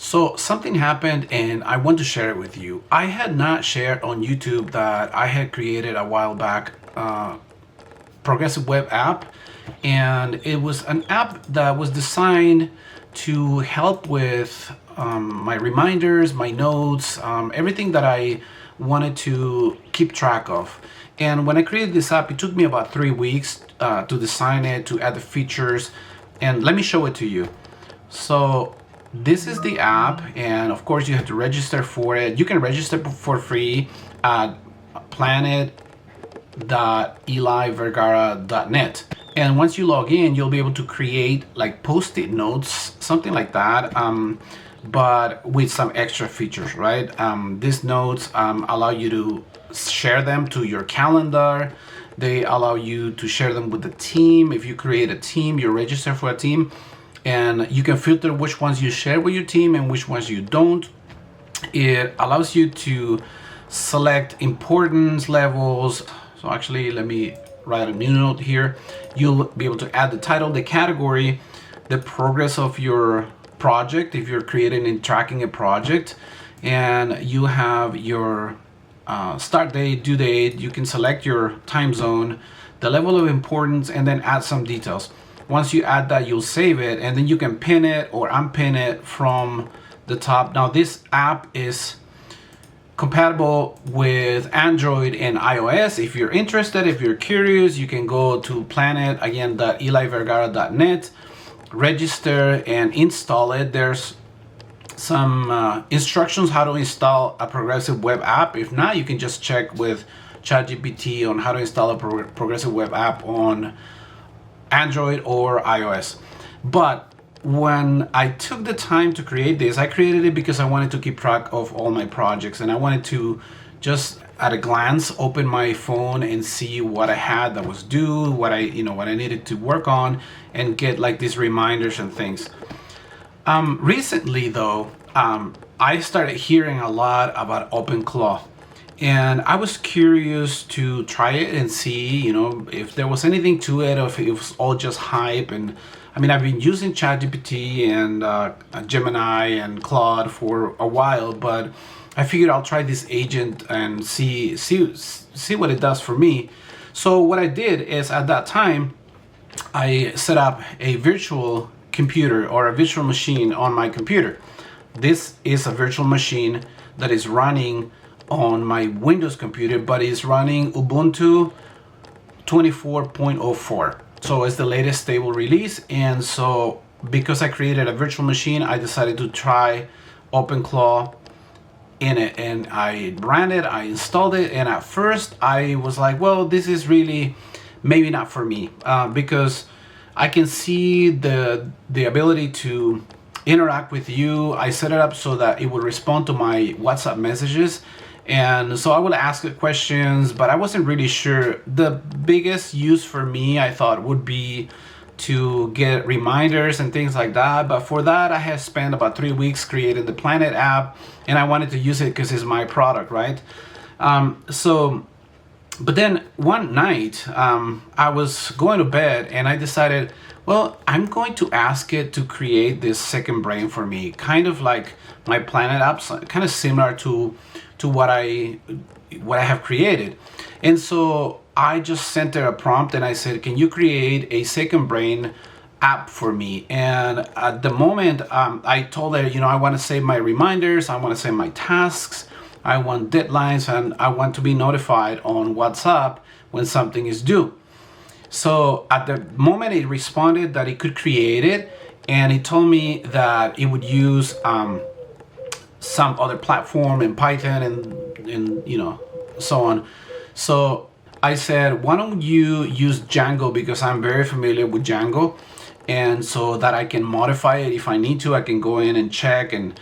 So something happened and I want to share it with you. I had not shared on YouTube that I had created a while back progressive web app, and it was an app that was designed to help with my reminders, my notes, everything that I wanted to keep track of. And when I created this app, it took me about 3 weeks to design it, to add the features, and let me show it to you. So this is the app, and of course you have to register for it. You can register for free at planet.elivergara.net. And once you log in, you'll be able to create like post-it notes, something like that, but with some extra features, right? These notes allow you to share them to your calendar. They allow you to share them with the team. If you create a team, you register for a team, and you can filter which ones you share with your team and which ones you don't. It allows you to select importance levels. So actually, let me write a new note here. You'll be able to add the title, the category, the progress of your project if you're creating and tracking a project, and you have your start date, due date. You can select your time zone, the level of importance, and then add some details. Once you add that, you'll save it, and then you can pin it or unpin it from the top. Now this app is compatible with Android and iOS. If you're interested, if you're curious, you can go to planet.elivergara.net, register and install it. There's some instructions how to install a progressive web app. If not, you can just check with ChatGPT on how to install a progressive web app on Android or iOS. But when I took the time to create this, I created it because I wanted to keep track of all my projects, and I wanted to just at a glance open my phone and see what I had that was due, what I needed to work on, and get like these reminders and things. Recently though, I started hearing a lot about OpenClaw, and I was curious to try it and see, if there was anything to it, or if it was all just hype. And I mean, I've been using ChatGPT and Gemini and Claude for a while, but I figured I'll try this agent and see what it does for me. So what I did is, at that time, I set up a virtual computer or a virtual machine on my computer. This is a virtual machine that is running on my Windows computer, but is running Ubuntu 24.04. So it's the latest stable release. And so because I created a virtual machine, I decided to try OpenClaw in it, and I ran it, I installed it, and at first I was like, well, this is really maybe not for me, because I can see the ability to interact with you. I set it up so that it would respond to my WhatsApp messages, and so I would ask it questions, but I wasn't really sure. The biggest use for me, I thought, would be to get reminders and things like that. But for that, I had spent about 3 weeks creating the Planet app, and I wanted to use it because it's my product, right? But then one night, I was going to bed, and I decided, well, I'm going to ask it to create this second brain for me, kind of like my Planet apps, kind of similar to what I have created. And so I just sent her a prompt, and I said, can you create a second brain app for me? And at the moment, I told her, I want to save my reminders, I want to save my tasks, I want deadlines, and I want to be notified on WhatsApp when something is due. So at the moment, it responded that it could create it, and it told me that it would use some other platform in Python and so on. So I said, why don't you use Django, because I'm very familiar with Django, and so that I can modify it if I need to. I can go in and check, and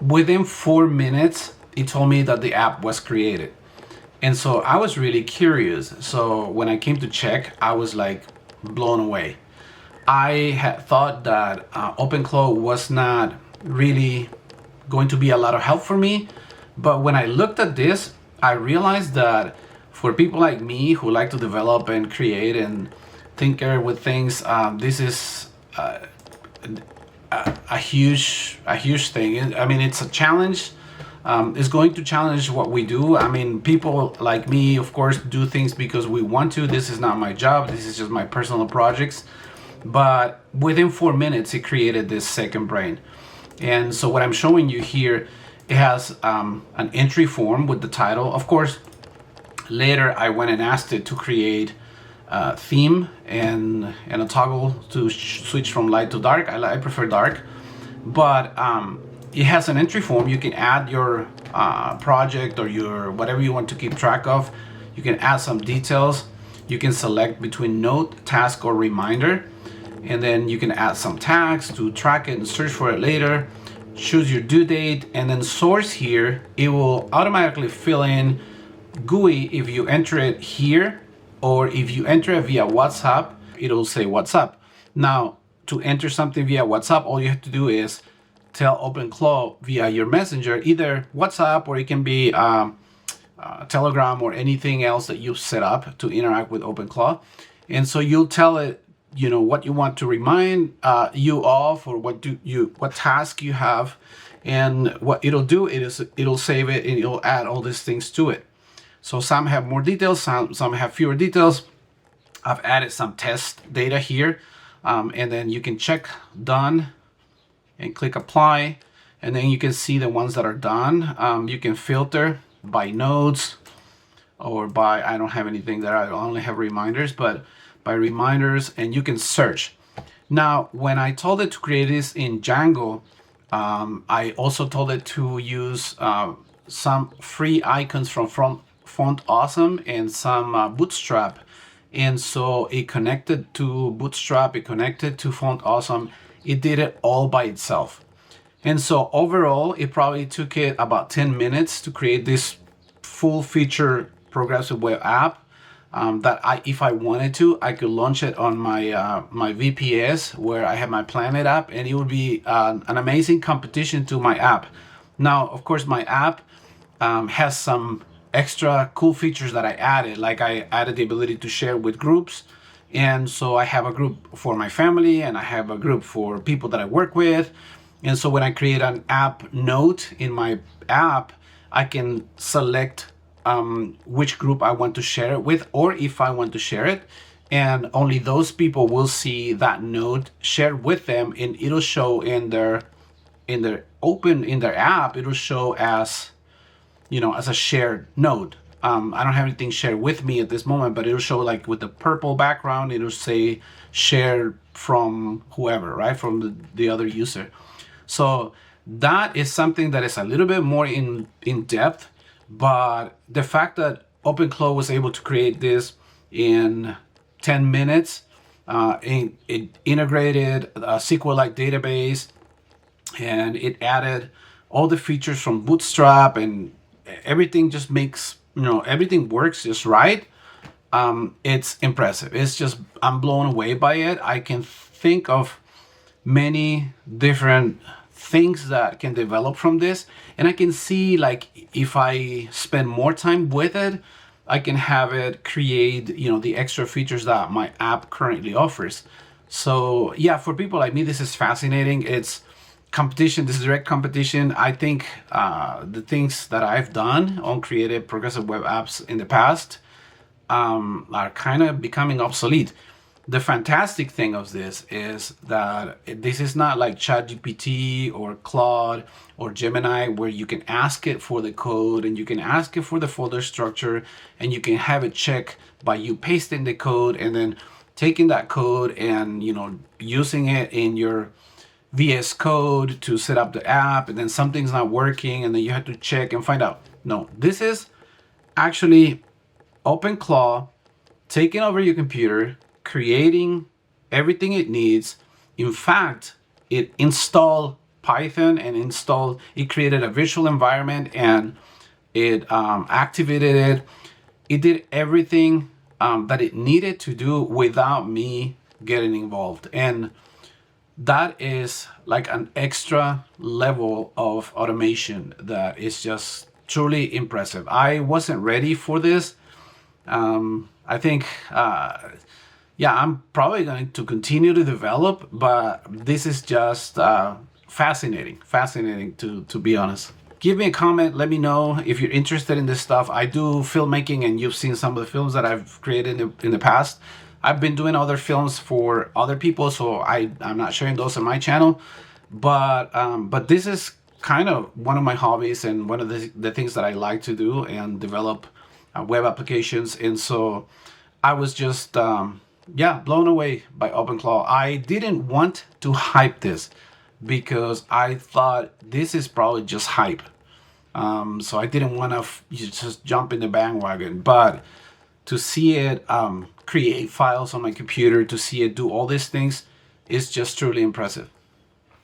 within 4 minutes it told me that the app was created. And so I was really curious. So when I came to check, I was like blown away. I had thought that OpenClaw was not really going to be a lot of help for me, but when I looked at this, I realized that for people like me who like to develop and create and tinker with things, this is a huge thing. I mean, it's a challenge. It's going to challenge what we do. I mean, people like me, of course, do things because we want to. This is not my job. This is just my personal projects. But within 4 minutes, it created this second brain. And so what I'm showing you here, it has an entry form with the title. Of course, later I went and asked it to create a theme and a toggle to switch from light to dark. I prefer dark, but it has an entry form. You can add your project or your whatever you want to keep track of. You can add some details. You can select between note, task, or reminder, and then you can add some tags to track it and search for it later. Choose your due date, and then source here. It will automatically fill in GUI if you enter it here, or if you enter it via WhatsApp, it'll say WhatsApp. Now, to enter something via WhatsApp, all you have to do is tell OpenClaw via your messenger, either WhatsApp or it can be Telegram or anything else that you've set up to interact with OpenClaw. And so you'll tell it, you know, what you want to remind you of, or what task you have, and what it'll do is it'll save it and it'll add all these things to it. So some have more details, some have fewer details. I've added some test data here, and then you can check done and click apply, and then you can see the ones that are done. You can filter by nodes or by, I don't have anything there, I only have reminders, but by reminders, and you can search. Now, when I told it to create this in Django, I also told it to use some free icons from Font Awesome and some Bootstrap. And so it connected to Bootstrap, it connected to Font Awesome. It did it all by itself. And so overall, it probably took it about 10 minutes to create this full feature progressive web app that if I wanted to, I could launch it on my my VPS where I have my Planet app, and it would be an amazing competition to my app. Now, of course, my app has some extra cool features that I added, like I added the ability to share with groups. And so I have a group for my family, and I have a group for people that I work with. And so when I create an app note in my app, I can select which group I want to share it with, or if I want to share it, and only those people will see that note shared with them, and it'll show in their app, it'll show as, you know, as a shared note. I don't have anything shared with me at this moment, but it'll show like with the purple background, it'll say shared from whoever, right? From the other user. So that is something that is a little bit more in depth, but the fact that OpenClaw was able to create this in 10 minutes, it integrated a SQLite database, and it added all the features from Bootstrap, and everything just makes, you know, everything works just right. It's impressive. It's just, I'm blown away by it. I can think of many different things that can develop from this, and I can see, like, if I spend more time with it, I can have it create, you know, the extra features that my app currently offers. So yeah, for people like me, this is fascinating. It's competition. This is direct competition. I think the things that I've done on creative progressive web apps in the past are kind of becoming obsolete. The fantastic thing of this is that this is not like ChatGPT or Claude or Gemini, where you can ask it for the code and you can ask it for the folder structure, and you can have it check by you pasting the code and then taking that code and, you know, using it in your VS Code to set up the app, and then something's not working and then you have to check and find out. No, this is actually OpenClaw taking over your computer, creating everything it needs. In fact, it installed Python and it created a virtual environment, and it activated it. It did everything that it needed to do without me getting involved. And that is like an extra level of automation that is just truly impressive. I wasn't ready for this. I think yeah, I'm probably going to continue to develop, but this is just fascinating to be honest. Give me a comment. Let me know if you're interested in this stuff. I do filmmaking, and you've seen some of the films that I've created in the past. I've been doing other films for other people, so I'm not sharing those on my channel. But this is kind of one of my hobbies and one of the things that I like to do and develop web applications. And so I was just yeah, blown away by OpenClaw. I didn't want to hype this because I thought this is probably just hype. So I didn't want to just jump in the bandwagon, but to see it create files on my computer, to see it do all these things, is just truly impressive.